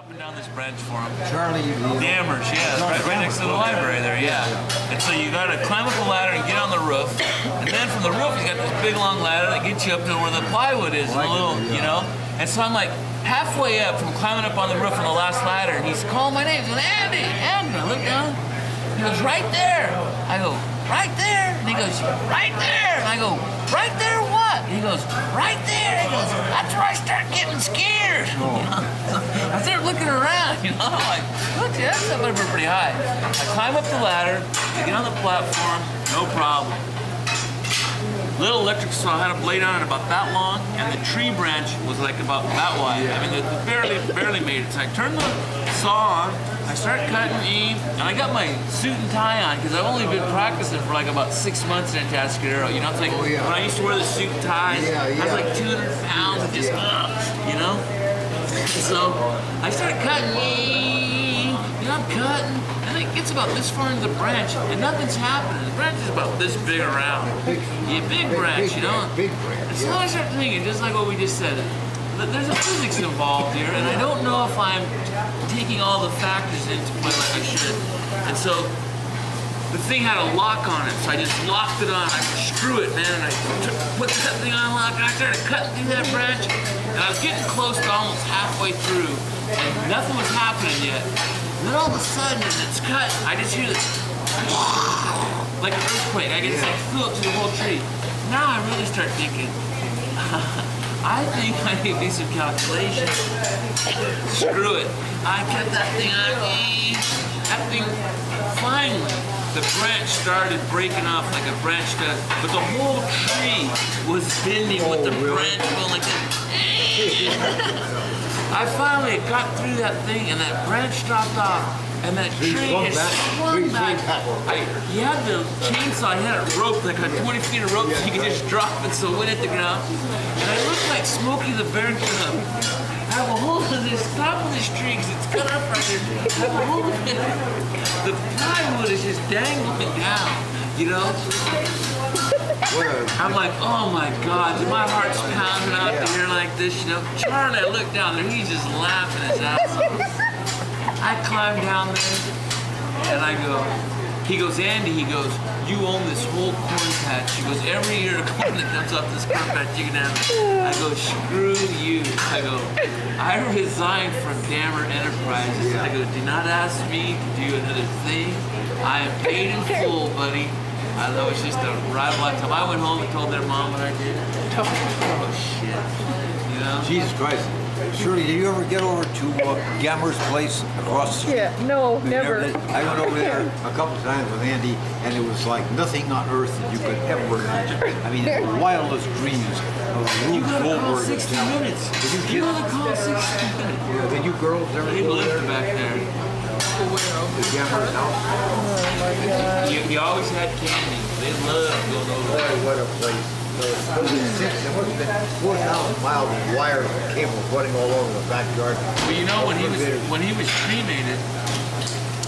chopping down this branch for him. Charlie, Dammers, yeah, right next to the library there, yeah. And so you got to climb up the ladder and get on the roof, and then from the roof you got this big long ladder that gets you up to where the plywood is, and the little, you know. And so I'm like halfway up from climbing up on the roof on the last ladder, and he's calling my name. He's going, Andy, Andy. I look down. He goes, right there. I go, right there. And he goes, right there. And I go, right there what? And he goes, right there. He goes, that's where I start getting scared. You know? I start looking around, you know. I'm like, look, that's up pretty high. I climb up the ladder, I get on the platform, no problem. Little electric saw had a blade on it about that long, and the tree branch was like about that wide. I mean, it barely made it. So I turned the saw on, I start cutting and I got my suit and tie on because I've only been practicing for like about 6 months in Atascadero. You know, it's like when I used to wear the suit and ties, I was like 200 pounds and just, you know? So I started cutting, you know, I'm cutting, and it gets about this far into the branch, and nothing's happening. The branch is about this big around. Yeah, big branch, you know? Big branch. And so I started thinking, just like what we just said, there's a physics involved here, and I don't know if I'm taking all the factors into play like I should. And so the thing had a lock on it, so I just locked it on. I screw it, man, and I put that thing on lock, and I started cutting through that branch, and I was getting close to almost halfway through, and nothing was happening yet. And then all of a sudden, as it's cut, I just hear this, like an earthquake. I can just like feel it through the whole tree. Now I really start thinking, I think I need to do some calculations. Screw it. I cut that thing on. That thing, finally, the branch started breaking off like a branch does, but the whole tree was bending with the branch going like this. I finally got through that thing, and that branch dropped off, and that tree has swung back. He had the chainsaw, he had it roped, like a 20 feet of rope, so you could just drop it so it went hit the ground. And I looked like Smokey the Bear Cub. I have a hold of this top of this tree because it's cut up right here. I have a hold of it. The plywood is just dangling down, you know? I'm like, oh my God, my heart's pounding out here like this, you know? Charlie, I look down there, he's just laughing his ass off. I climb down there, and I go, he goes, Andy, he goes, you own this whole corn patch. He goes, every year a corn that comes off this corn patch, you can have it. I go, screw you. I go, I resigned from Dammer Enterprises. I go, do not ask me to do another thing. I am paid in full, buddy. I was just a ride one time. I went home and told their mom what I did. Oh, shit. You know? Jesus Christ. Shirley, did you ever get over to Gammer's place across the street? Yeah, no, never. I went over there a couple of times with Andy, and it was like nothing on earth that you could ever imagine. I mean, the wildest dreams of You Rube gotta call Goldberg. 60 minutes. You gotta call 60 minutes. Yeah, then you girls ever They go lived there? back there. To Gammer's house? Oh my God. You always had candy. They loved going over there. Boy, what a place. There must have been 4,000 miles of wire and cable running all over the backyard. But you know, when he was cremated,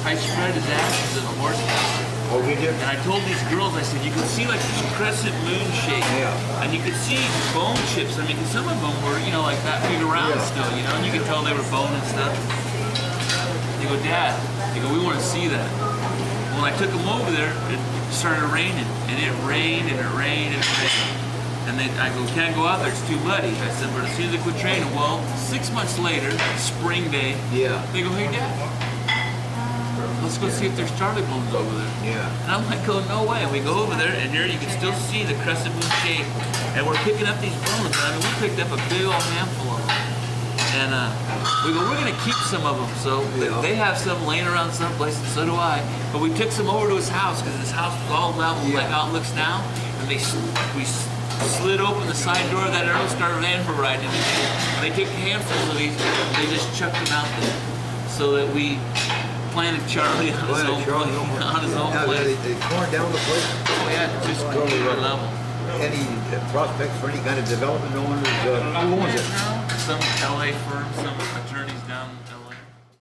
I spread his ashes in a horse pasture. Oh, you did? And I told these girls, I said, you could see like this crescent moon shape. Yeah. And you could see bone chips. I mean, 'cause some of them were, you know, like that big around still, you know, and you could tell they were bone and stuff. They go, Dad, they go, we want to see that. When I took them over there, it started raining. And it rained and it rained and it rained. And I go, can't go out there, it's too muddy. I said, but as soon as they quit training, well, 6 months later, spring day, they go, hey, Dad, let's go see if there's Charlie bones over there. Yeah. And I'm like, oh, no way. And we go over there, and here you can still see the crescent moon shape. And we're picking up these bones. I mean, we picked up a big old handful of them. And we go, we're going to keep some of them. So they have some laying around someplace, and so do I. But we took some over to his house, because his house was all level, like how it looks now. And we slid open the side door of that arrow, started landing right in it. And they took handfuls of these, and they just chucked them out there. So that we planted Charlie on his own place. They torn down the place? Oh yeah, just totally level. Any prospects for any kind of development? No one who owns it? Some LA firm, some